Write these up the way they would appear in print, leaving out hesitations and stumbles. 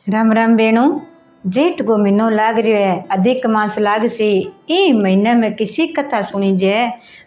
राम राम बेणु। जेठ को महीनो लाग रह्यो है, अधिक मास लाग सी। ई महीने में किसी कथा सुनी जे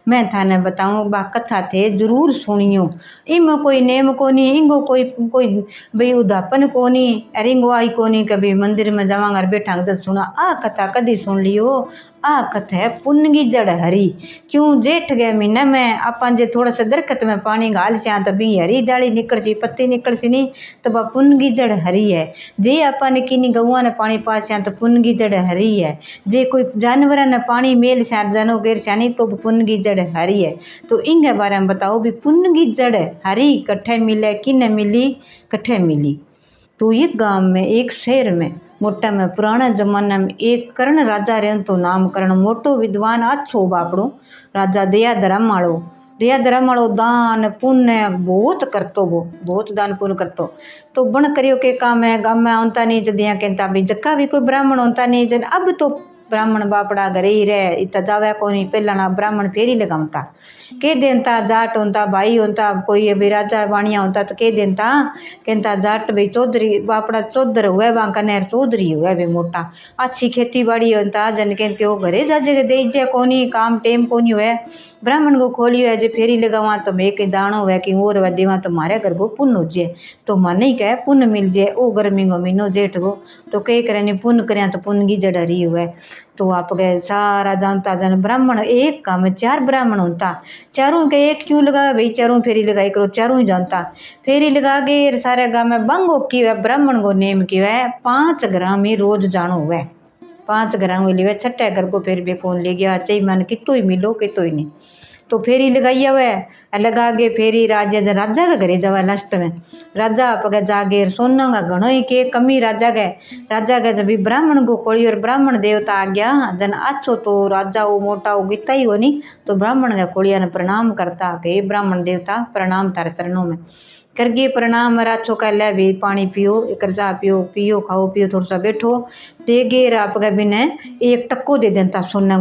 मैं थाने बताऊं, बा कथा थे जरूर सुनियो। इम कोई नेम कोनी, इंगो कोई कोई भाई उदापन कोनी, अर इंगो आई कोनी कभी मंदिर में जावांगा बैठा जब सुना आ कथा कदी सुन लियो। आ कथा है पुण्य की जड़ हरी। क्यों जेठ गए महीने में अपन जे थोड़ा सा दरखत में पानी घाल से तो भी हरी डाली निकल सी, पत्ती निकल सी नहीं, तो वह पुण्य की जड़ हरी है। जे अपन किनी गौआ ने पानी पास तो पुण्य की जड़ हरी है। जे कोई जानवर ने पानी मेल से जानो गेर छानी तो पुण्य की जड़ हरी है। तो इनके बारे में बताओ भी पुण्य की जड़ हरी कट्ठे मिले, किने मिली, कट्ठे मिली। तो एक गांव में, एक शहर में मोटा में पुराना जमाना में एक कर्ण राजा रहे। तो नाम कर्ण, मोटो विद्वान अच्छो बापड़ो राजा दया धर्म वालो दान पुण्य बहुत करतो, वो बहुत दान पुण्य करतो। तो बण करियो के काम है, गाँव में आंता नहीं जदिया कहता भाई जक्का भी कोई ब्राह्मण होता नहीं जन। अब तो ब्राह्मण बापड़ा घरे ही रहे, इतना जावे को नहीं। पहला ब्राह्मण फेरी लगावता के देनता, जाट होता भाई होता, कोई अभी राजा वाणिया होता तो के देनता कहता जाट भाई चौधरी बापड़ा चौधर हुए वहाँ कनेर चौधरी हुए भी मोटा। अच्छी खेती बाड़ी होता जन कहते हो घरे जाजे दे जे कोनी, काम टेम कोनी हुए। ब्राह्मण को खोली है जे फेरी लगावा तो मैं के दाणो है कि और देवा तो मारे घर को पुण्य हो जाए, तो मन ही कहे पुण्य मिल जाए। ओ गर्मी को महीनो जेठ को तो कह करे पुण्य करें तो पुण्य की जड़ हरी हुए। तो आप गए सारा जानता जन ब्राह्मण एक काम में 4 ब्राह्मण होता, चारों के एक क्यों लगा भाई, चारों फेरी लगाई करो, चारों ही जानता। फेरी लगा के सारे गाँव में बंगो की वह ब्राह्मण को नेम की वह 5 ग्राम ही रोज जानो हुए। 5 ग्राम लिए छठे घर को फिर भी कौन ले गया, चाहिए मन कितो ही मिलो कितो ही नहीं। तो फेरी लगाई हुए लगा के फेरी राजा के घरे जावा। लास्ट में राजा आप जागे सोना का घणो ही के कमी राजा के जब ब्राह्मण को खोली और ब्राह्मण देवता आ गया जन अच्छो। तो राजा वो मोटा वो गीता ही हो नहीं, तो ब्राह्मण का खोलिया ने प्रणाम करता के ब्राह्मण देवता प्रणाम तारे चरणों में करगे प्रणाम। राछो का ले भी पानी पियो, एक जा पियो खाओ पियो, थोड़ा सा बैठो दे गे आप बिने एक टक्को दे देता सोना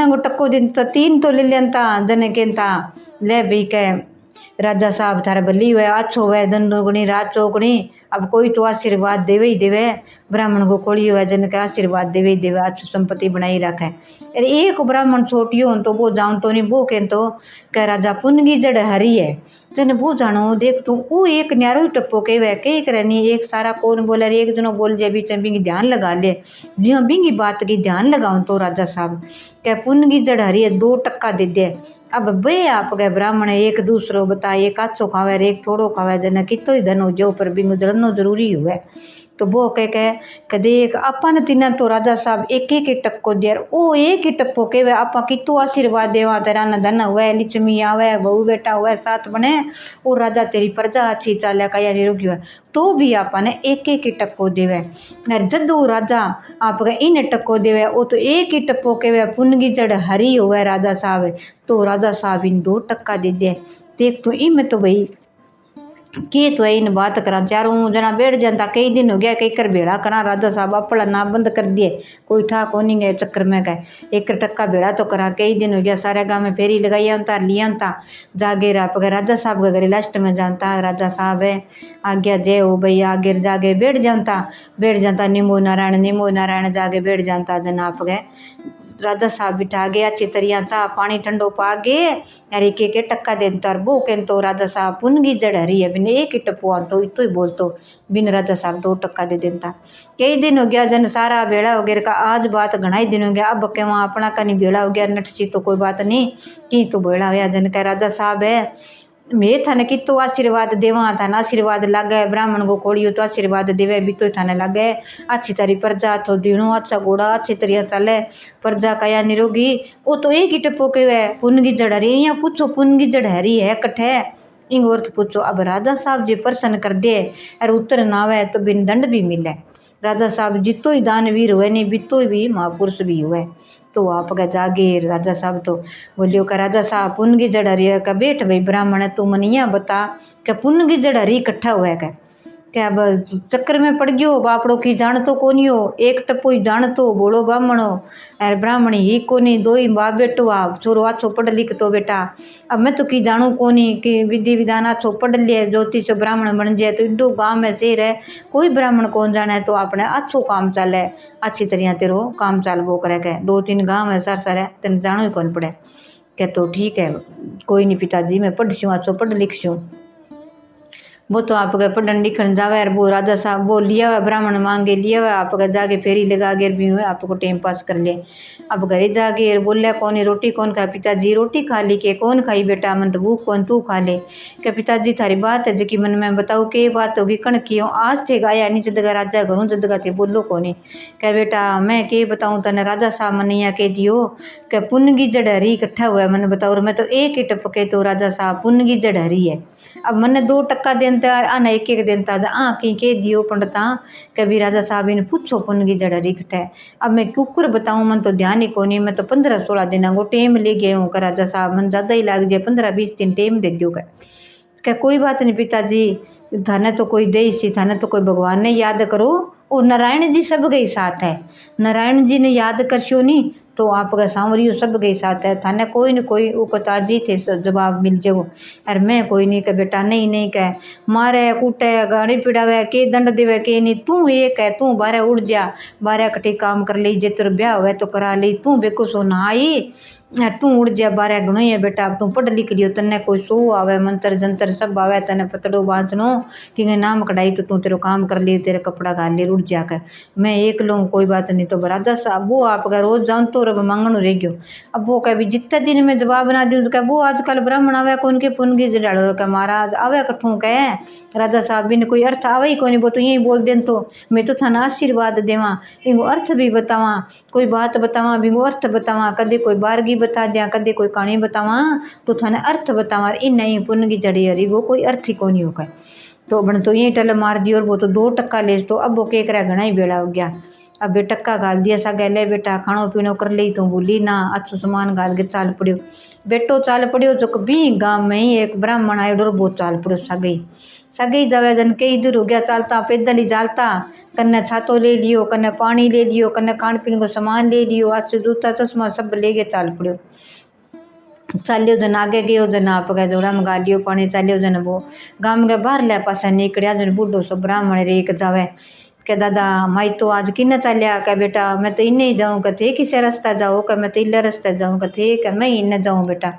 को टक्को दे देता। 3 तो ले लेता जने कहता ले भी कह राजा साहब थारा भली हुए, अच्छो हुए, धन दुगनी रात चौगनी। अब कोई तो आशीर्वाद देवे ही देवे, ब्राह्मण को खोली हुआ जन के आशीर्वाद देवे ही देवे, अच्छी संपत्ति बनाई रखे। अरे एक ब्राह्मण छोटियो तो वो जान तो नहीं, वो कह तो कह राजा पुण्य की जड़ हरी है जन वो जानो देख तू। वो एक न्यारो ही टप्पो के वह कह करे नहीं, एक सारा कौन बोले एक जनो बोल जाए बीच में बिंगी ध्यान लगा ले। जी हाँ बिंगी बात की ध्यान लगाओ तो राजा साहब कह पुण्य की जड़ हरी है 2 टक्का दे दे। अब बे आप गए ब्राह्मण एक दूसरो बताए, एक अच्छो खावे एक थोड़ो खावे जन कितो ही धन हो जो पर बिंगो जड़नो जरूरी हुए। तो वो कह देख अपन तीन तो राजा साहब एक एक टक्को दे, ओ एक ही टप्पो के वे आपा कितो आशीर्वाद देवा तेरा न धन हुए, लिचमी आवे, बहू बेटा हुए, साथ बने और राजा तेरी प्रजा अच्छी चाले का या निरोगी हुए, तो भी आपा ने एक एक ही टक्को देवे। अरे जदू राजा आप इन टक्को देवे वो तो एक ही टप्पो के वे पुण्य की जड़ हरी हुए राजा साहब। तो राजा साहब इन 2 टक्का दे दे। देख तो इम तो भाई के तो इन बात करा, चारों जना बैठ जाता। कई दिन हो गया कई कर भेड़ा करा, राजा साहब अपना ना बंद कर दिए, कोई ठा को नहीं गए चक्कर में गए एक टक्का भेड़ा तो करा। कई दिन हो गया सारे गाँव में फेरी लगाई अंता लिया था जागे आप राजा साहब के घरे लास्ट में जानता राजा साहब है आज्ञा जय हो भाई आगे जागे बैठ जाता नींबू नारायण जागे बैठ जाता जन आप गए। राजा साहब बिठा गए अच्छी तरिया चाह पानी ठंडो पा गए, अरे के टक्का देता वो कह तो राजा साहब पुण्य की जड़ हरी है। बिन एक ही टप्पो तो इतो ही बोलतो बिन राजा साहब 2 टक्का दे देता। कई दिन हो गया जन सारा भेड़ा वगैरह का, आज बात घना ही दिन हो गया। अब के वहाँ अपना का नहीं भेड़ा हो गया नटसी तो कोई बात नहीं की तो भेड़ा होया जन का राजा साहब है मैं थाने कितो आशीर्वाद देवा, थाना आशीर्वाद लागे, ब्राह्मण को खोड़ियो तो आशीर्वाद देवे भी तो थाने लागे। अच्छी तारी प्रजा तो दीणो अच्छा घोड़ा अच्छी तरह चले, प्रजा का या निरोगी। वो तो एक ही टप्पो के वे पुण्य की जड़ हरी। यहाँ पूछो पुण्य की जड़ हरी है कट्ठे इंग और तो पूछो। अब राजा साहब जी प्रसन्न कर दे और उत्तर ना आवे तो बिन दंड भी मिले। राजा साहब जितो ही दानवीर हुए नहीं बितो भी महापुरुष भी हुए। तो आप का जागे राजा साहब तो बोलियो का राजा साहब पुण्य की जड़ हरी है का बैठ भाई ब्राह्मण है तू मन यहाँ बता क्या पुण्य की जड़ हरी इकट्ठा हुआ है क्या अब चक्कर में पड़ गयो बापड़ो की जान तो कोनी हो एक टप्पो ही जान तो बोलो ब्राह्मण हो अर ब्राह्मणी ही कोनी दो ही बाप बेटो आ छोरो आछो पढ़ लिख तो बेटा अब मैं तो की जानू कोनी कि विधि विधान आछो पढ़ लिया ज्योतिष ब्राह्मण बन जाए तो इड्डो गाँव में शेर है कोई ब्राह्मण कौन जाने तो अपने अच्छो काम चले अच्छी तरह तेरो काम चाल वो करे के 2-3 गाँव है सर सर है तेन जानो ही कौन पड़े क्या तो ठीक है कोई नहीं पिताजी मैं पढ़ अच्छो पढ़ लिख वो तो आप गए पढ़न लिखन जावे और वो राजा साहब वो लिया हुआ ब्राह्मण मांगे लिया हुआ आप गए जाके फेरी लगा गे भी हुए आपको टाइम पास कर ले अब घरे जाके बोलिया कौन रोटी कौन खा पिताजी रोटी खा ली के कौन खाई बेटा मन तो भूख कौन तू खा ले क्या पिताजी थारी बात है जी मन में बताओ के बात होगी कण की आज थे गाया नहीं जदगा राजा घरों जदगा थे बोलो कौन क्या बेटा मैं के बताऊँ तने राजा साहब मन यहाँ कह दियो क्या पुण्य की जड़ हरी इकट्ठा हुआ है मैंने बताओ मैं तो एक ही टपके तो राजा साहब पुण्य की जड़ हरी है अब मैंने 2 टक्का देनता आना एक देनता की के दियो पंडता कभी राजा साहब ने पूछो पुण्य की जड़ हरी इकट्ठा है अब मैं कुकर बताऊँ मन तो ध्यान ही कोनी मैं तो 15-16 दिन को टेम ले गया हूँ राजा साहब मन ज़्यादा ही लग जाए 15-20 दिन टेम दे दियो क्या कोई बात नहीं पिताजी थाने तो कोई दे सी थाने तो कोई भगवान ने याद करो और नारायण जी सब गई साथ है नारायण जी ने याद करशो नहीं तो आपका सांवरियो सब गई साथ है थाने कोई न कोई वो ताजी थे जवाब मिल जाओ अरे मैं कोई नहीं कह बेटा नहीं नहीं कह मारे कूटे गाड़ी पिड़ावे के दंड देवे के नहीं तू एक है तू बारह उड़ जा बारह कटी काम कर ली जे तेरा ब्याह हुआ तो करा ली तू बेको सो नहाई तू उड़ जा बारह घणो ही है बेटा अब तू पढ़ लिख लियो तन्ने कोई सो आवे मंत्र जंतर सब आवे तने पतड़ो बांचनो कि नाम कढ़ाई तो तू तेरो काम कर ली तेरे कपड़ा गाल ले उड़ जाकर मैं एक लूँ कोई बात नहीं तो राजा साहब वो आप अगर रोज जाऊँ तो रब मांगनो रह गयो अब वो कह भी जितने दिन में जवाब ना दूँ तो वो आजकल ब्राह्मण आवे कौन के पुन की जड़ो कह महाराज आवे कठू कह राजा साहब भी ने कोई अर्थ आवे ही कोनी वो तो यही बोल देन तो मैं तो थाना आशीर्वाद देवा इनको अर्थ भी बतावा कोई बात बतावा भी अर्थ बतावा कदे कोई बारगी बता दिया कदे कोई कहानी बतावा तो थाने अर्थ बतावा इन नहीं पुन की जड़ी हरी वो कोई अर्थ ही कोनी होगा तो बन तो यही टल मार दी और वो तो 2 टक्का ले तो अब वो के करा घना ही बेड़ा हो गया अब बे टक्का गाल दिया सा गए ले बेटा खानो पीनो कर ली तो बोली ना अच्छो सामान गाल के चाल पड़ियो बेटो चाल पड़ियो जो कभी गाँव में ही एक ब्राह्मण आयो डर बहुत चाल पड़ियो सगई जावे जन के इधर हो गया चालता पैदल ही जालता कन्ने छातो ले लियो कन्ने पानी ले लियो कन्ने खान पीने को सामान ले लियो अच्छे जूता चश्मा सब ले के चाल पड़ियो चालियो जन आगे गयो जन आप गए जोड़ा में गालियो पानी चालियो जन वो गाम के बाहर ले पासा निकलिया जन बूढ़ो सो ब्राह्मण रे एक जावे के दादा माई तो आज किन्ना चालिया क्या बेटा मैं तो इन्हें ही जाऊँ कथे किसे रास्ता जाओ क्या मैं तो इले रास्ते जाऊँ कथे क्या मैं इन्हें जाऊँ बेटा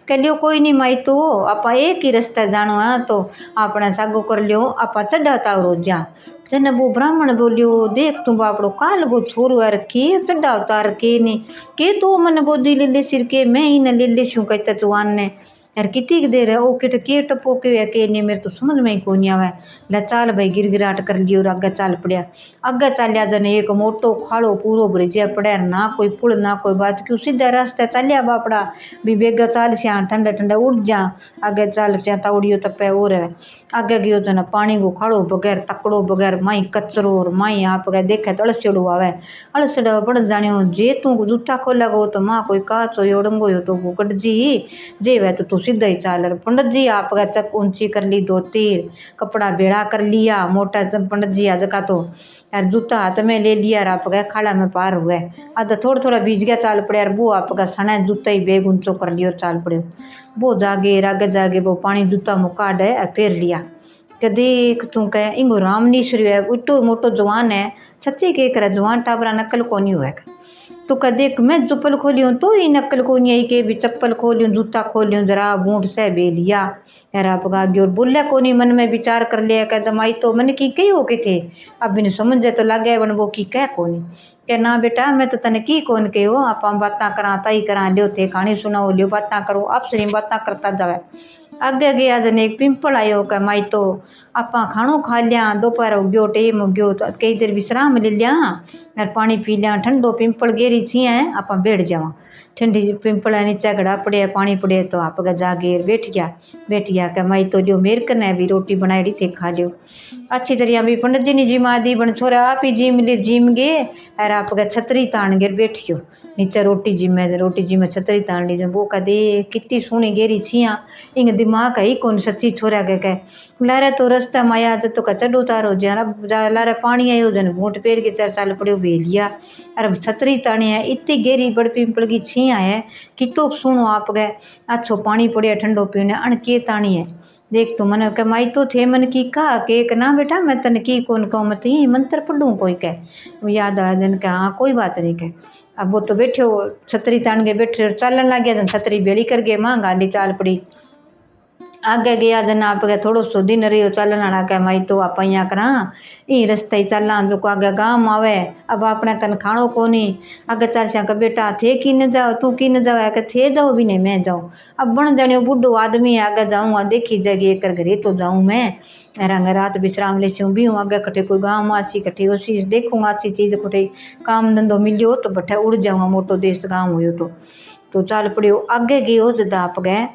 कह लियो कोई नहीं माई तो आप एक ही रास्ते जानो है तो आपने सागो कर लियो आप चढ़ाता रोजा जन वो ब्राह्मण बोलियो देख तू बापड़ो काल वो छोरो है रखी चढ़ा उतार के नहीं के तो मन गोदी ले ले सिर के मैं ही न ले ले शू कहता चुआन ने यार कितनी देर है ओ किट के टपो के नहीं मेरे तो समझ में ही को नहीं आवा ला चाल भाई गिरगिराट कर लियो और आगे चाल पड़िया आगे चालिया जन एक मोटो खाड़ो पूरो ब्रिजिया पड़ा ना कोई पुल ना कोई बात क्यों सीधा रास्ता चालिया बापड़ा भी बेगा चाल सिया ठंडा ठंडा उड़ जा आगे चाल सिया ताउड़ियो तपे और है आगे गयो जन पानी को खाड़ो बगैर तकड़ो बगैर माई कचरो और माई आप गए देखे तो अड़सेड़ो आवे अड़सेड़ा बड़ जानियो जे तू जूठा खोला गो तो माँ कोई काच हो ओडंगो हो तो वो कट जी जे वह तो सीधा ही चाल पंडित जी आप चक ऊंची कर ली 2 तीर कपड़ा बेड़ा कर लिया मोटा पंडित जी आज का तो यार जूता हाथ में ले लिया और आप गए खाड़ा में पार हुए आधा थोड़ा थोड़ा बीज गया चाल पड़े यार वो आपका सना जूता ही बेग ऊंचो कर लिया और चाल पड़े वो जागे रागे जागे वो पानी जूता मुँह काट है और फेर लिया के देख तू कह इंगो राम नीश्री है इटो मोटो जवान है सच्चे के करे जवान टाबरा नकल को नहीं हुआ तो कह देख मैं चप्पल खोलियूँ तो ही नकल को नहीं आई के भी चप्पल खोलियूँ जूता खोलियूँ जरा बूट से बे लिया यार आप गागे और बोलिया को नहीं मन में विचार कर लिया कह दमाई तो मन की कही हो के थे अब इन्हें समझ जाए तो लगे बन वो की कह को नहीं क्या ना बेटा मैं तो तने की कौन के हो आप बातें करा तई करा लियो थे कहानी सुनाओ लियो बातें करो आपसे नहीं बातें करता जावे आगे गया जन एक पिंपल आयो कह माई तो आपा खानो खा लिया दोपहर उग्यो टेम उग्यो तो कई देर विश्राम ले लिया और पानी पी लिया ठंडो पिंपल गेरी छिया है आप बैठ जावा ठंडी पिंपल नीचे घड़ा पड़े पानी पड़े तो आप जागे बैठ गया क्या माई तो जो मेर कने भी रोटी बनाई थे खा लियो अच्छी तरह भी पंडित जी ने जिम आदि बन छोरा आप ही जिम गे और आप छतरी तान गे बैठियो नीचे रोटी जिम छतरी तान लीजिए वो कदे कितनी सोहनी गेरी छिया इंग दिमाग है ही कौन सच्ची छोरा के लारे तो रास्ता में आया जब तो चढ़ उतारो जरा लारे पानी आयो जन बूट पेर के चार साल पड़ो भेलिया अरे छतरी तानी है इतनी गहरी बड़ पिंपल की छिया है कि तो सुनो आप गए अच्छो पानी पड़े ठंडो पीने अण के तानी है देख तो मन के माई तो थे मन की कहा के ना बेटा मैं तन की कौन कहूँ मत यही मंत्र पढ़ूँ कोई कह याद आ जन के हाँ कोई बात नहीं कह अब वो तो बैठे हो छतरी तान के बैठे चालन लग गया जन छतरी बेली कर गए माँ गाली चाल पड़ी आगे गया जन आप गए थोड़ो सो दिन रही चालना के माई तो आप अँ करा ई रस्ते ही चलना जो को आगे गांव आवे अब अपने कन खाणो कोनी आगे चल श्या के बेटा थे की न जाओ तू की न जाओ के थे जाओ भी नहीं मैं जाऊँ अब बन जाने बूढ़ो आदमी आगे जाऊँ देखी जाएगी एक घरे तो जाऊँ मैं रंग रात विश्राम ले सूँ भी हूँ आगे कटे कोई गाँव आसी कटे उसी देखूँगा अच्छी चीज़ कटे काम धंधो मिलियो तो बठे उड़ जाऊँगा मोटो देश गाँव हो तो चल पड़ियो आगे गयो जद आप गए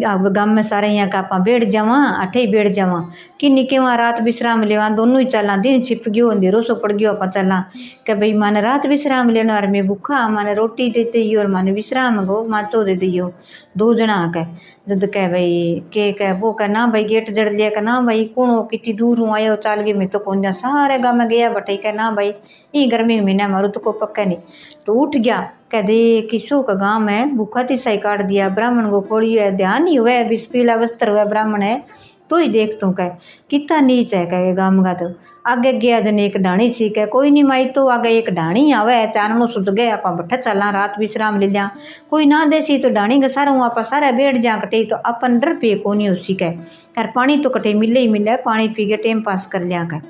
अब गाँव में सारे यहाँ का आप बैठ जावा अठे ही बैठ जावा कि निके वहाँ रात विश्राम लेवा दोनों ही चला दिन छिप गयो अंधेरो सो पड़ गयो आप चला कि भाई माने रात विश्राम लेना और मैं भूखा माने रोटी देते ही और माने विश्राम गो माचो दे दियो दो जना के जद कह भाई के कह वो कह ना भाई गेट जड़ लिया कह ना भाई कौन कितनी दूर हूँ आयो चाल गए मैं तो कौन जा सारे गाँव में गया बटे कह ना भाई ये गर्मी महीना मारू तो को पक्का नहीं तो उठ गया कह दे किसो का गाँव में भूखा तिसाई काट दिया ब्राह्मण को खोड़ी है ध्यान ही हुआ बिस पीला वस्त्र हुआ ब्राह्मण है तो ही देख तू कह कितना नीच है कह गाँव का तो आगे गया जन एक डाणी सी कह कोई नहीं माई तो आगे एक डाणी आवे चाननो सुझ गए आप बठा चला रात विश्राम ले लिया कोई ना देसी तो डाणी का सारा हूँ आप सारा बैठ जा कटे तो अपन डर पे कोनी उसी कह यार पानी तो कटे मिले ही मिले पानी पी के टाइम पास कर लिया कह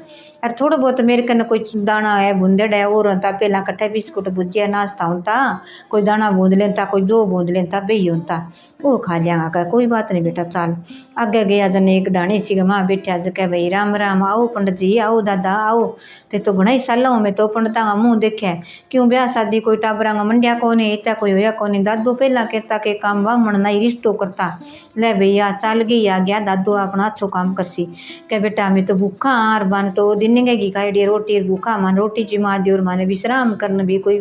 यार थोड़ा बहुत मेरे कन कोई दाना है बूंदड़ है और होता पहला कट्ठे बिस्कुट भुजिया नाश्ता होता कोई दाना बूंद लेता कोई जो बूंद लेता बेही होता वो खा लिया कर कोई बात नहीं बेटा चाल आगे गया जन एक डाणी सी माँ बैठा जगह भाई राम राम आओ पंडित जी आओ दादा आओ ते तो घना ही सालों में तो पंडिता का मुँह देखे क्यों ब्याह शादी कोई टाबरा का मंडिया कोने इतना कोई होया कोनी दादू पहला कहता के काम बामण नहीं रिश्तो करता ले भैया चल गई आ गया दादू अपना अच्छो काम करसी कह बेटा मैं तो भूखा और बन तो दिन की खाई रोटी भूखा मान रोटी चिमा दियो और माने विश्राम करना भी कोई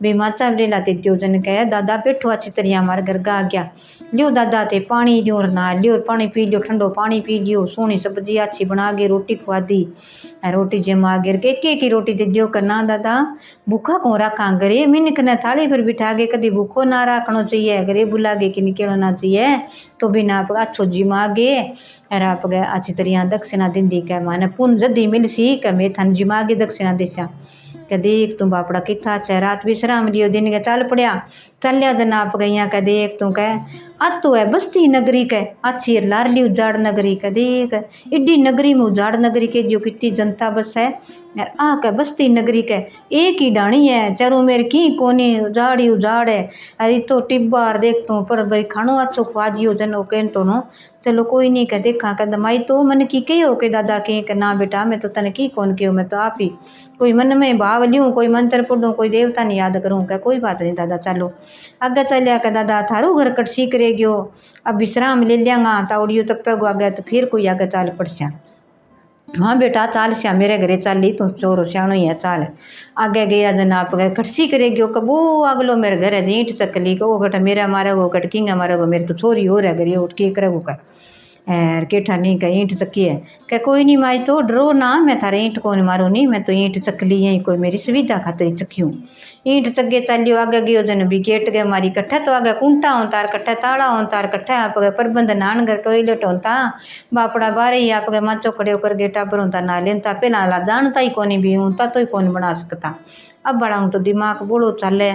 भी माचा ले लाते दियो जन कह दादा बैठो अच्छी तरह हमारे घर गा गया लियो दादा ते पानी दियो और ना लियो पानी पी लियो ठंडो पानी पी लियो सोनी सब्जी अच्छी बना के रोटी खुआ दी रोटी जमा गिर के की रोटी दे दियो करना दादा भूखा को रखा करे मिनक ने थाली पर बिठा के कभी भूखो ना रखना चाहिए अगर बुला के कि निकलना चाहिए तो बिना आप अच्छो जिमा गे और आप गए अच्छी तरह दक्षिणा दिंदी कह माने पुन जदी मिल सी कह मैं थन जिमा के दक्षिणा दिशा कह देख तू बापड़ा किथा अच्छा रात विश्राम लियो दिन के चल पड़िया चलिया जन आप गई कह देख तू कह तो है बस्ती नगरी के अच्छी लारली उजाड़ नगरी के देख इड्डी नगरी में उजाड़ नगरी के जो कितनी जनता बस है यार आ के बस्ती नगरी के एक ही डाणी है चारों मेरे की कोनी उजाड़ ही उजाड़ है अरे तो टिब्बार देख तू पर भाई खानो अच्छो खुआ दियो जनो कहन तो नो चलो कोई नहीं कह देखा कह माई तो मन की कहो के दादा के ना बेटा मैं तो तन की कौन कहो मैं तो आप ही कोई मन में भाव लियूँ कोई मंत्र पढ़ूँ कोई देवता नहीं याद करूँ क्या कोई बात नहीं दादा चलो आगे चलिया के दादा थारू घर कटसी करे गयो अब विश्राम ले लियांगा ताउड़ियो तब पे आ गया तो फिर कोई आगे चाल पड़सा हाँ बेटा चाल श्या मेरे घरे चाली तू चोरो श्याणो ही है चाल आगे गया जन आप गए खटसी करे गयो कबो अगलो मेरे घर है ईंट चकली को गट मेरा मारे गो कट किंगा मारे गो मेरे तो छोरी हो रहा घरे उठ के करे का एर केठा नहीं कह ईंट चक्की है कह कोई नहीं माई तो डरो ना मैं थारे ईंट को नहीं मारू नहीं मैं तो ईंट चकली यही कोई मेरी सुविधा खातिर चक्यूँ ईंट चगे चलियो आगे गयो जन भी गेट गए मारी कट्ठे तो आगे कुंटा हों तार कट्ठे ताड़ा हों तार कट्ठे आप गए प्रबंध नान घर टॉयलेट होता बापड़ा बारे ही आप गए माचो खड़े होकर गेटा पर होता ना लेता पहला ला जानता ही कोनी भी होता तो ही कौन बना सकता अब बड़ा तो दिमाग बोलो चले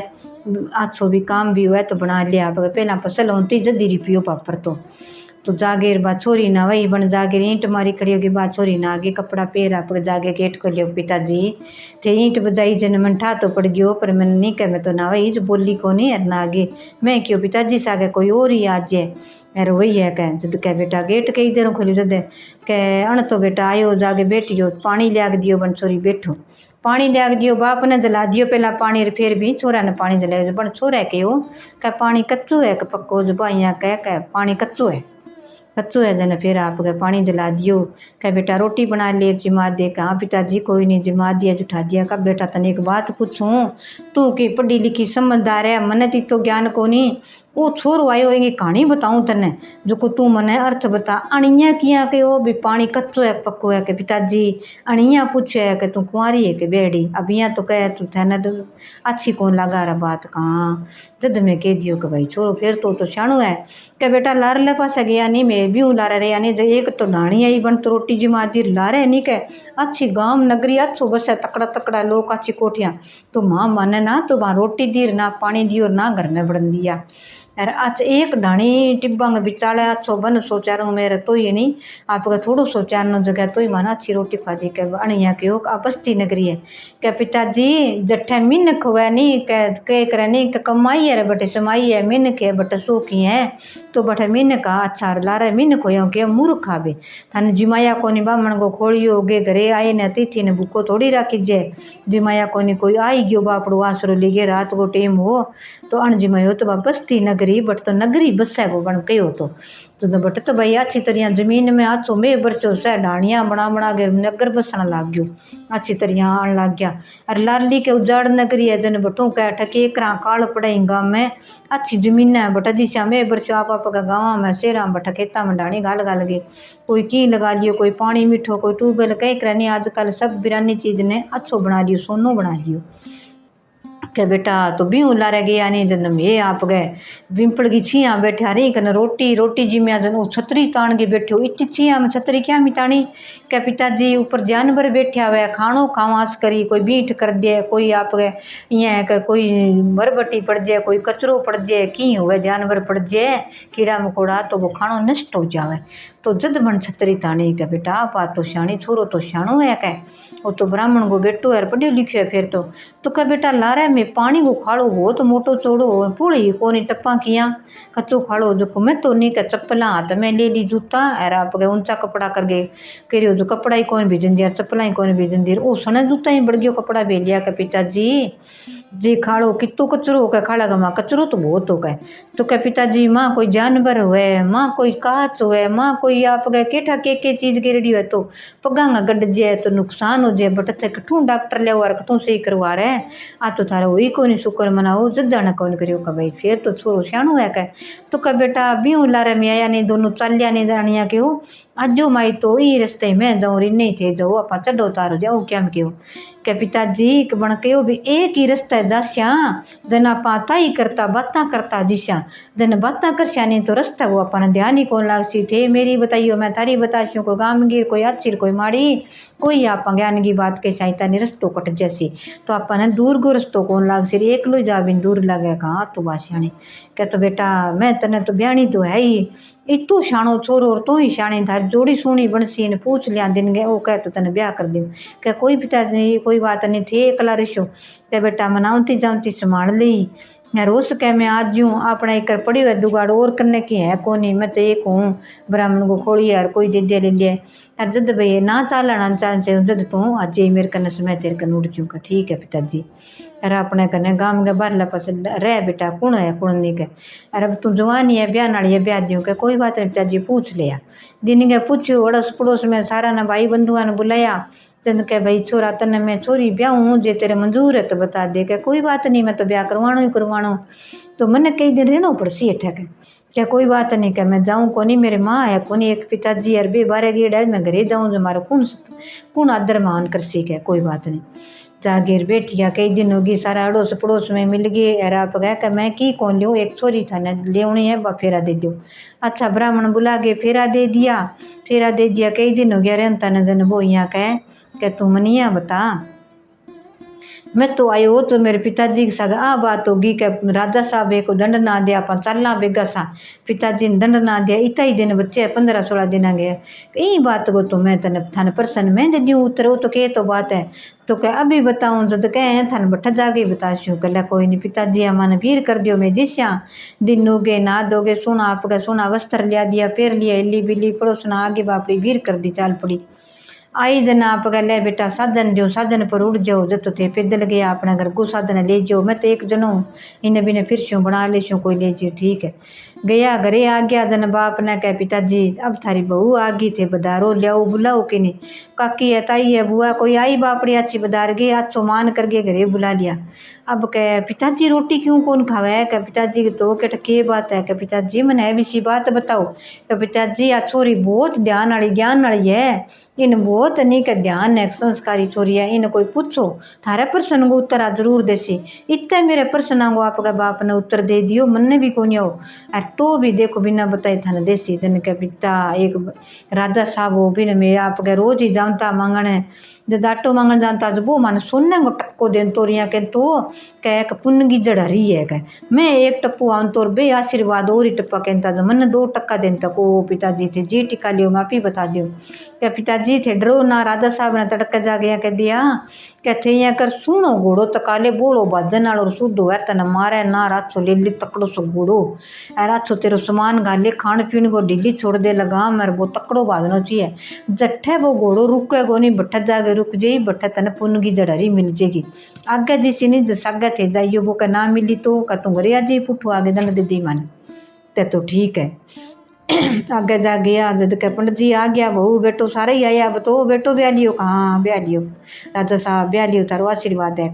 अच्छो भी काम भी हुआ तो बना लिया आप पहला फसल होती जल्दी रिपियो पापर तो जागेर बा छोरी ना वही बन जागेर ईंट मारी खड़ी होगी बा छोरी ना आगे कपड़ा पेर आप जागे गेट को लियो पिताजी थे ईंट बजाई जन मन ठा तो पड़ गयो पर मन नहीं कह मैं तो ना वही जो बोली को नहीं है ना आगे मैं क्यों पिताजी से आगे कोई और ही आज है यार वही है कह जद कह बेटा गेट कई देरों खोली जद कह अण तो बेटा आयो जागे बैठियो पानी लिया दियो बन छोरी बैठो पानी लिया दियो बाप ने जला दियो पहला पानी फिर भी छोरा ने पानी जलायो बन छोरा कहो कह पानी कच्चो है कह पक्को जो भाइया कह पानी कच्चो है कच्चो है जन फिर आप गए पानी जला दियो कह बेटा रोटी बना ले जिमा दे कहा पिताजी कोई नहीं जिमा दिया जुठा दिया कहा बेटा तने एक बात पूछूं तू की पढ़ी लिखी समझदार है मन ती तो ज्ञान को नहीं वो छोरो आयो ये कहानी बताऊं तने जो को तू मने अर्थ बता। अणिया किया के वो भी पानी कच्चो है पक्को है के पिताजी। अणिया पूछे है कि तू कुंवारी है के बेड़ी। अब यहाँ तो कहे तू थे न अच्छी कौन लगा रहा बात कहाँ। जद मैं कह दियो कि भाई छोरो फिर तो शाणो है के बेटा लार ले पास गया नहीं मैं भी ला रहे यानी एक तो नानी आई बन तो रोटी जी माती ला रहे नहीं के अच्छी गांव नगरी अच्छो बस है तकड़ा तकड़ा लोग अच्छी कोठियाँ तो माँ माने ना तो वहाँ रोटी दी ना पानी दी और ना घर में बन दिया। अरे अच्छा एक ढाणी टिब्बा बिचाले अच्छो बन सोचारो मेरे तो ये नहीं आपका थोड़ो सोचार जगह तो ही माना अच्छी रोटी खा दी के अणिया के बस्ती नगरी है क्या पिताजी जट्ठे मिन खुआ नहीं कह करे नहीं कमाई है बटे समाई है मिन के बटे सोखी है तो बटे मिन का अच्छा लारे मिन खोयो के मूर्ख खावे थाने जिमाया कोनी बामण को खोलियो गे घरे आए न तिथि ने भूखो थोड़ी राखी जे जिमाया कोनी कोई आई गयो बापड़ो आसरो लीगे रात को टेम हो तो अण जिमायो तो बस्ती नगरी बट तो नगरी बसे को बन कहो तो बट तो भाई अच्छी तरह जमीन में आछो में बरसो सह ढाणिया बना के नगर बसना लाग गयो अच्छी तरह आन लाग गया। अरे लाली के उजाड़ नगरी है जन बटू कह ठके करा काल पड़ाई गाँव में अच्छी जमीन है बट दिशा में बरसो आप का गाँव में शेरा बट खेता में ढाणी घाल गए कोई की लगा लियो कोई पानी मीठो कोई ट्यूबवेल कहीं करा नहीं आजकल सब बिरानी चीज ने अच्छो बना लियो सोनो बना लियो के बेटा तो बीऊ लारे गया नहीं जन्म ये आप गए बिम्पड़ की छिया बैठा रही कन रोटी जी में जन छतरी तान के बैठे हो इतनी छिया में छतरी क्या मितानी क्या पिताजी ऊपर जानवर बैठा हुआ खानो खावास करी कोई बीठ कर दे कोई आप गए यहाँ कोई बरबटी पड़ जाए कोई कचरो पड़ जाए की हुए जानवर पड़ जाए कीड़ा मकोड़ा तो वो खानो नष्ट हो जावे तो जद बन छतरी तानी के बेटा आप तो शाणी छोरो तो शाणो है कह वो तो ब्राह्मण को बेटो है पढ़ियो लिखियो है फिर तो कह बेटा लारे में पानी को खाड़ो हो तो मोटो चौड़ो हो पूरी कोनी टप्पा किया कच्चो खाड़ो जो मैं तो नहीं कह चप्पला हाथ में ले ली जूता और आप गए ऊंचा कपड़ा कर गए कहो जो कपड़ा ही कौन भेजन दिया चप्पला ही कौन भेजन दिया ओ सने जूता ही बढ़ गयो कपड़ा भेज लिया के पिताजी जी खाड़ो कितो कचरो हो खाड़ा गमा कचरो तो बहुत हो गए तो कह पिताजी माँ कोई जानवर हुए माँ कोई काच हुए माँ कोई आप गए केठा के चीज गिरड़ी हुए तो पगांगा गड जाए तो नुकसान हो जाए बट थे कठू डॉक्टर ले कठू सही करवा रहे आ तो थारा वही को नहीं शुक्र मनाओ जदा कौन करियो का भाई फिर तो छोरो सियाणो है कह तो कह बेटा बीऊ लारे में आया नहीं दोनों चालिया नहीं जानिया क्यों अजो माई तो ई रस्ते में जाऊँ री नहीं थे जाओ आप चढ़ो तारो जाओ क्या क्यों क्या पिताजी बण कहो भी एक ही रास्ता जास्या जन आप ताई करता बाता करता जिस्या जन बाता करस्या नहीं तो रास्ता वो अपन ध्यान ही कौन लागसी थे मेरी बताइयो मैं थारी बताशू कोई गामगीर कोई अच्छी कोई माड़ी कोई आप ज्ञान की बात के सहायता नहीं रस्तो कट जैसी तो अपन दूर गो रस्तो कौन लाग सी एक लो जा बिन दूर लगेगा तो बासियाणी क्या तो बेटा मैं तने तो ब्याणी तो है ही इतो शाणो छोरो और तो ही शाणी धार जोड़ी सोनी बनसी ने पूछ लिया दिन गए वो कह तो तने ब्याह कर दूँ क्या कोई पिता नहीं कोई बात नहीं थी एकला रिशो क्या बेटा मनावती जाऊँती संभाल ली रोज कह मैं आज जूँ अपना एक पड़ी हुआ दुगाड़ और करने की है कोनी मैं तो एक हूँ ब्राह्मण को खोड़ी यार कोई दे दे ले लिया यार जद भैया ना चालना चाहे जद तू आज ही मेरे कन्ने समय तेरे कन उड़ जूँगा ठीक है पिताजी अरे अपने कन्ने गाँव के बाहर पास रह बेटा कौन है कौन नहीं कह अरे तू जवानी है ब्याह नाली है ब्याह दूँ कह कोई बात नहीं पिताजी पूछ लिया दिन के पूछो अड़ोस पड़ोस में सारा ना भाई बंधुआ ने बुलाया चंद के भाई छोरा तने मैं छोरी ब्याह हूँ जे तेरे मंजूर है तो बता दे क्या कोई बात नहीं मैं तो ब्याह करवाणो ही करवाणो तो मैंने कई दिन रहना पड़सी है ठेके क्या कोई बात नहीं क्या मैं जाऊँ कोनी मेरे माँ है कोनी एक पिताजी यार बे बारह गेड़ है मैं घरे जाऊँ जो हमारा कौन आदर मान कर सी है कोई बात नहीं जा गिर बैठिया कई दिन होगी सारा अड़ोस पड़ोस में मिल गए यार आप गए कि मैं की कौन लूँ एक छोरी था न लेवनी है फेरा दे दो अच्छा ब्राह्मण बुला के फेरा दे दिया कई दिन हो गया रहता न जन वो यहाँ कह तू मनिया बता मैं तो आयो तो मेरे पिताजी के साथ आ बात होगी कि राजा साहब एक दंड ना दिया अपन चलना बेगा सा पिताजी ने दंड ना दिया इतना ही दिन बच्चे 15-16 दिन गए यही बात को तो मैं तने थाने पर्सन में दे दूँ उत्तर तो कह तो बात है तो क्या अभी बताऊँ जब कह थाने बट्ठा जाके बताशू कल कोई नहीं पिताजी हमारे भीड़ कर दियो मैं जिस्या दिन उगे ना दोगे सोना आपका सोना वस्त्र लिया दिया पैर लिया इली बिल्ली पड़ोसना आगे बापड़ी भीड़ कर दी चाल पड़ी आई जना आप ले बेटा साधन जो साधन पर उड़ जाओ जब तो थे पैदल गया अपना घर को साधन ले जाओ मैं तो एक जनो इन्हें बिने फिर से बना ले क्यों कोई ले जाओ ठीक है। गया घरे आ गया जन बाप ने कह पिताजी अब थारी बहू आ गई थे बदारो लियाओ बुलाओ कि नहीं। काकी है ताई है बुआ कोई आई बापड़ी अच्छी बदार गए अच्छो मान करके घरे बुला लिया। अब कह पिताजी रोटी क्यों कौन खावा है कह पिताजी की तो कह के बात है कह पिताजी मैंने भी सी बात बताओ कह पिताजी आ छोरी बहुत ध्यान वाली ज्ञान वाली है इन बहुत नहीं का ध्यान है संस्कारी छोरी है इन कोई पूछो थारे प्रश्न को उत्तर आ जरूर देसी इतने मेरे प्रश्न को आपका बाप ने उत्तर दे दियो मन ने भी कौन हो और तो भी देखो बिना बताए थाने देसी जन के पिता एक राजा साहब हो बिन मेरे आपके रोज ही जानता मांगने जब डाटो मांगन जानता जो वो माने सोने को टक्को देन तोरिया के तो कह पुण्य की जड़ हरी है कह मैं एक टप्पू आन तोर बे आशीर्वाद और ही टप्पा कहता जो मन 2 टक्का देन तक ओ पिताजी थे जी टिका लियो माफी बता दियो क्या पिताजी थे डरो ना राजा साहब ने तड़का जा गया कह दिया कहते यहाँ कर सुनो घोड़ो तकाले बोलो भजन और शुद्ध हो तना मारे ना राछो ले ली तकड़ो सो घोड़ो राछो तेरो सामान गाले खान पीने को ढीली छोड़ दे लगा मेरे वो तकड़ो बांधना चाहिए जट्ठे वो घोड़ो रुकेगो नहीं बट्ठा जागे रुक जाई बट्ठा तने पुण्य की जड़हरी मिल जाएगी आगे जिसी नहीं जसागे थे जाइयो वो का ना मिली तो का तुम घरे आज ही पुठो आगे दन दीदी मन ते तो ठीक है। आगे जा गया जद के पंडित जी आ गया बहू बेटो सारे ही आया अब तो बेटो ब्याह लियो हाँ ब्याह लियो राजा साहब ब्याह लियो तारो आशीर्वाद है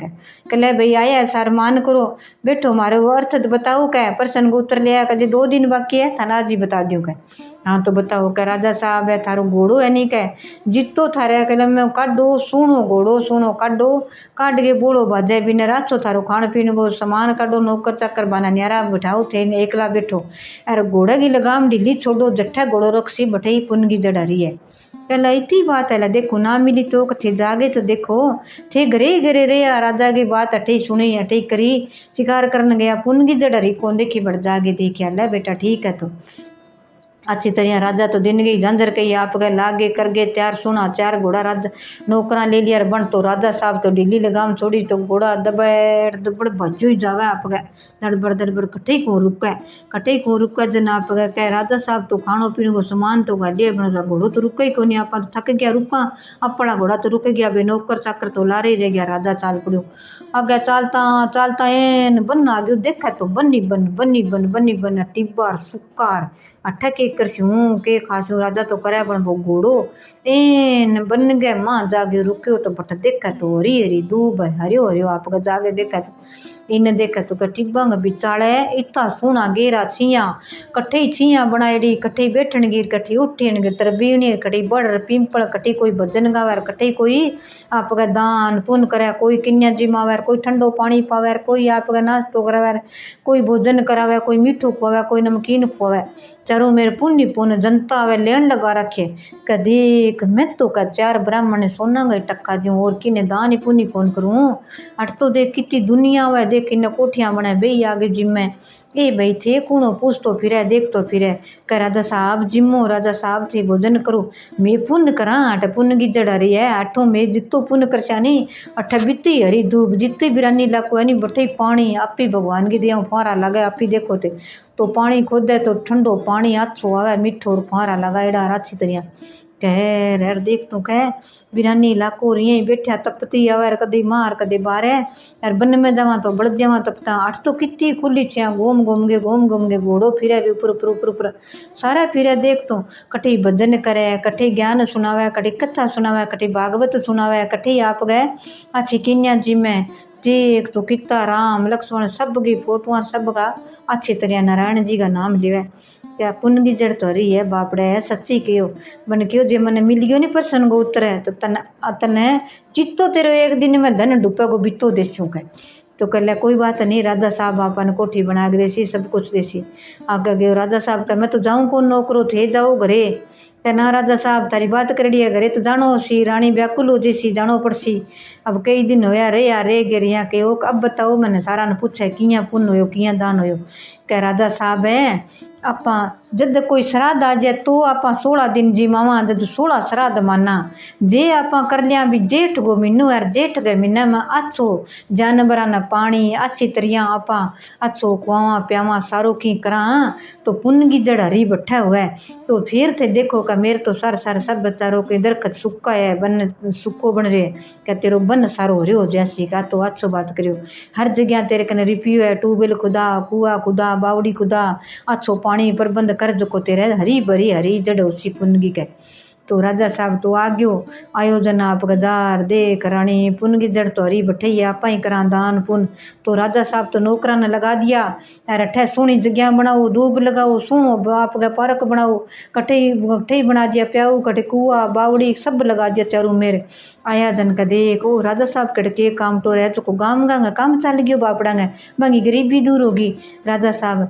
कह भाई आया सर मान करो बैठो मारे वो अर्थ तो बताओ क्या प्रश्न को उत्तर लिया कह 2 दिन बाकी है थाना जी बता दियो क्या हाँ तो बताओ क्या राजा साहब है थारो घोड़ो है नहीं कह जितो थारे कल में काढ़ो सुनो घोड़ो सुनो काढ़ो काढ़ के बोलो बाजे बिना राछो थारो खान पीने को सामान काढ़ो नौकर चाकर बाना न्यारा बिठाओ थे एकला बैठो अरे घोड़े की लगाम ढीली छोड़ो जट्ठा घोड़ो रखसी बटे ही पुन की जड़ रही है पहला इतनी बात है देखो ना मिली तो कथे जागे तो देखो थे घरे घरे रे राजा की बात अठे सुनी अठे करी शिकार करने गया पुन की जड़ रही कौन देखी बढ़ जागे देखिया ले बेटा ठीक है तो अच्छी तरह राजा तो दिन गई झंझर कही आप गए लागे कर गए त्यार सुना 4 घोड़ा राजा नौकरा ले लिया बन तो राजा साहब तो ढीली लगाम छोड़ी तो घोड़ा दबड़ दबड़ भजो ही जावे आप गए दड़बड़ कटे को रुका जन आप गए कह राजा साहब तो खानो पीने को सामान तो गालिए बन घोड़ो तो रुका ही को नहीं आप थक गया रुका अपना घोड़ा तो रुक गया बे नौकर चाकर तो लारे ही रह गया राजा चाल पड़ो आगे चालता एन बन आ गयो देखा तो बन्नी बन टिब्बार सुकार अठे के करसूं के खासू राजा तो करे पण वो घोड़ो एन बन गए मां जागे रुक्यो तो बट देखा तो हरी हरी दूब हरियो आप जागे देखा तो इन देखा तो टिब्बांग बिचाले इतना सोना गेरा छिया कट्ठे छिया बनाएड़ी कट्ठे बैठन गिर कट्ठे उठन गिर तरबीणी कट्ठे बड़ पिंपल कट्ठे कोई भजन गावे कट्ठे कोई आपका दान पुण्य करे कोई किन्या जिमावे कोई ठंडो पानी पावे कोई आपका नाश्तो करावे कोई भोजन करावे कोई मीठो खुआवे कोई नमकीन खुआवे चारों मेरे पुण्य जनता आवे लेन लगा रखे का देख मैं तो का 4 ब्राह्मण सोना गई टक्का दूं और किने दान ही पुण्य कौन करूं अट तो देख कितनी दुनिया हुआ देख इन कोठियां बने बे आगे जिम्मे ए भाई थे कूणो पूछतो फिरे देखतो फिरे कह राजा साहब जिम्मो राजा साहब थे भोजन करो मैं पुण्य करा अठ पुण्य की जड़ हरी है अठो में जितो पुण्य करशा नहीं अठ बीती हरी धूप जितनी बिरानी लाको है नहीं बटे पानी आप ही भगवान की दिया फुहारा लगे आप ही देखो थे तो पानी खोदे तो ठंडो पानी अच्छो आवे मिठो फुहारा लगाएड़ा अच्छी तरह कह यार देख तो कह बिरानी इलाको रिया बैठा तपती आवे कदी मार कदी बारे यार बन में जावा तो बढ़ जावा तपता अठ तो कितनी खुली छिया घूम घूम के घोड़ो फिरे भी ऊपर सारा फिरे देख तो कटे भजन करे कटे ज्ञान सुनावे कटे कथा सुनावे कटे भागवत सुनावे कटे आप गए अच्छी किन्या जी में देख तो कितना राम लक्ष्मण सब की फोटो सब का अच्छी तरह नारायण जी का नाम लिवे क्या पुण्य की जड़ तो रही है बापड़े है सच्ची कहो मन कहो जे मन मिल गयो नहीं प्रसन्न को उत्तर है तो तने चित्तो तेरे एक दिन में धन डुपे को बितो देशों का तो कह ले कोई बात नहीं राजा साहब आपन कोठी बना के देसी सब कुछ देसी आगे गयो राजा साहब का मैं तो जाऊँ कौन नौकरो थे जाओ घरे क्या ना राजा साहब तारी बात करेड़ी है घरे तो जानो सी रानी व्याकुल हो जैसी जानो पड़सी अब कई दिन होया रे गिरिया के ओ अब बताओ मैंने सारा ने पूछे कियां पुण्य होयो कियां दान होयो। कह राजा साहब है आपां जद कोई श्राद्ध आ जाए तो आपां 16 दिन जीवावा जद 16 श्राद्ध माना जे आपां कर लिया भी जेठ गो महीनो है जेठ के महीने में अच्छो जानवरा ने पानी अच्छी तरिया आपां अच्छो खुआवा प्यावा सारो की करा तो पुण्य की जड़ हरी बट्ठा हुआ तो फिर थे देखो का मेरे तो सार सार सब बचारो के दरखत सूखा है बन सूखो बन रहे क्या तेरो बन सारो हो रहो जैसी का तो अच्छो बात करियो हर जगह तेरे कने रिपियो है ट्यूबवेल खुदा कुआ खुदा बावड़ी खुदा अच्छो पानी प्रबंध कर जो को तेरे हरी भरी हरी जड़ उसी पुनगी के। तो राजा साहब तो आ गयो आयोजन आप गजार देख रानी पुन की जड़ तो हरी बठैया आप ही करा दान पुन। तो राजा साहब तो नौकरा ने लगा दिया अरे अठे सोनी जगह बनाओ धूप लगाओ सुनो आप पार्क बनाओ कटे बना दिया प्याऊ कटे कुआ बावड़ी सब लगा दिया चारों मेरे आया जन का देख ओ राजा साहब कट के काम तो रह चुको गाम गांगा काम चल गयो बापड़ा ने मांगी गरीबी दूर होगी। राजा साहब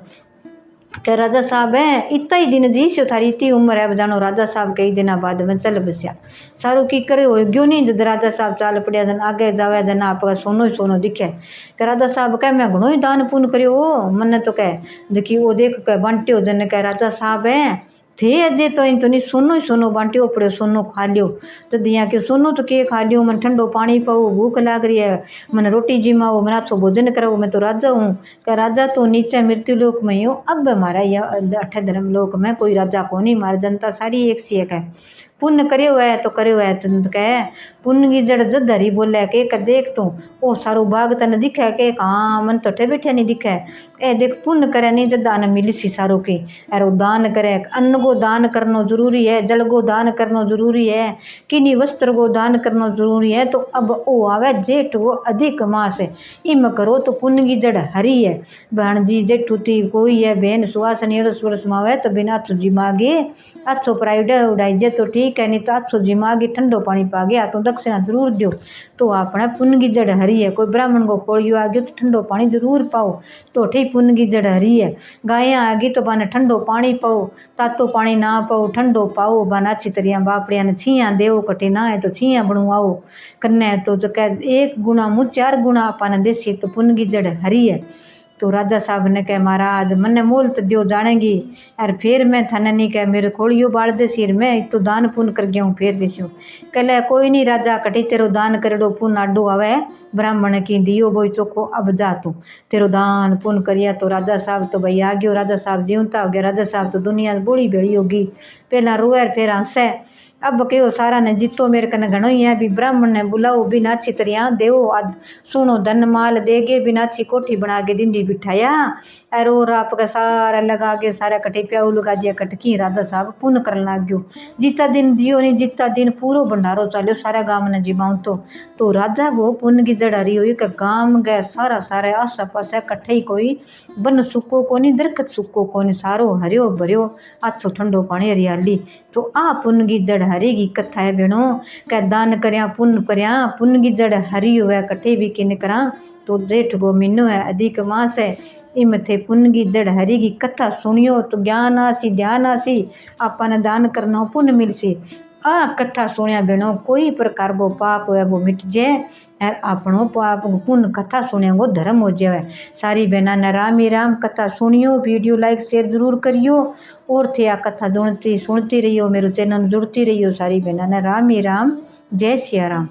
के राजा साहब है इतना ही दिन जी सो थारी इतनी उम्र है जानो राजा साहब कई दिन बाद में चल बसिया सारू की करे हो गयो नहीं जद राजा साहब चाल पड़िया जन आगे जावे जन आप सोनो ही सोनो दिखे के राजा साहब कह मैं घणो ही दान पुण्य करियो मन तो कह देखी वो देख के बांटियो जन कह राजा साहब है थे अजे तो इन तो नहीं सोनो ही सोनो बांटियो पड़ो सोनो खा लियो तो दिया के सोनो तो के खा लियो मन ठंडो पानी पाओ भूख लाग रही है मन रोटी जिमाओ मन अच्छो भोजन कराओ मैं तो राजा हूँ क्या राजा तो नीचे मृत्यु लोक में हूँ अब हमारा यह अठ धर्म लोक में कोई राजा को नहीं हमारी जनता सारी एक सी एक है पुण्य करे हुआ है तो करे हुआ है तुम कह पुण्य की जड़ जद हरी बोले के देख तू ओ सारो बाग तन दिखे के हाँ मन तो ठे बैठे नहीं दिखे ए देख पुण्य करे नहीं जद दान मिली सी सारो की अरे दान करे अन्न को दान करना जरूरी है जल को दान करना जरूरी है किन्हीं वस्त्र को दान करना जरूरी है। तो अब ओ आवे जेठ वो अधिक मास है इम करो तो पुण्य की जड़ हरी है बहन जी जेठूती कोई है बहन सुहासनी अड़स वर्ष मावे तो बिना अच्छो जी मागे अच्छो प्राइड उड़ाई जे तो ठीक है नहीं तो अच्छो जी मागे ठंडो पानी पा गया तो दक्षिणा जरूर दो तो अपना पुण्य की जड़ हरी है। कोई ब्राह्मण को कोड़ियो आ गयो तो ठंडो पानी जरूर पाओ तो ठीक पुण्य की जड़ हरी है। गायें आ गई तो बाने ठंडो पानी पाओ तातो पानी ना पाओ ठंडो पाओ बाना अच्छी तरह बापड़िया ने छिया देव कटे ना है तो छिया बनवाओ कन्ने तो जो कह 1 गुना मुँह 4 गुना अपना देसी तो पुण्य की जड़ हरी है। तो राजा साहब ने कह महाराज मन्ने मोल तो दियो जानेगी यार फिर मैं थाने नहीं कह मेरे खोड़ियो बाढ़ दे सिर में तो दान पुण्य कर गया हूँ फिर बेसियो कहले कोई नहीं राजा कटी तेरो दान करेडो पुण्य आडो आवे ब्राह्मण की दियो बोई चोखो अब जा तू तेरो दान पुण्य करिया। तो राजा साहब तो भाई आ गयो राजा साहब जीवता हो गया राजा साहब तो दुनिया बड़ी भेड़ी होगी पहला रोए फिर हंसे अब कहो सारा ने जीतो मेरे कने घणो ही है भी ब्राह्मण ने बुलाओ बिना अच्छी तरह देव आज सुनो धन माल देगे बिना अच्छी कोठी बना के दिंडी बिठाया और आप का सारा लगा के सारा कटे प्याऊ लगा दिया कटकी राजा साहब पुण्य करने लग गयो जीता दिन दियो नहीं जीता दिन पूरो भंडारो चलो सारा गांव ने जीवाऊँ तो राजा को पुण्य की जड़ हरी हुई गांव गए सारा सारे आसा पास कट्ठे ही कोई बन सुको को नहीं दरखत सुको को नहीं सारो हरियो भरियो अच्छो ठंडो पानी हरियाली। तो आ पुण्य की जड़ हरी की कथा है बेणो कह दान करया पुण्य की जड़ हरी हुआ कट्ठे भी किन करा तो जेठ गो महीनो है अधिक मास है इम थे पुण्य की जड़ हरी की कथा सुनियो तो ज्ञान आसी ध्यान आसी आपने दान करना पुण्य मिल सी। आ कथा सुनिया बेणो कोई प्रकार वो पाप है वो मिट जाए यार आपनो पाप पुण्य कथा सुनिया वो धर्म हो जाए। सारी बहना ने राम ही राम कथा सुनियो वीडियो लाइक शेयर जरूर करियो और थे आ कथा सुनती रहियो मेरे चैनल जुड़ती रहियो सारी बहना ने राम ही राम जय सिया राम।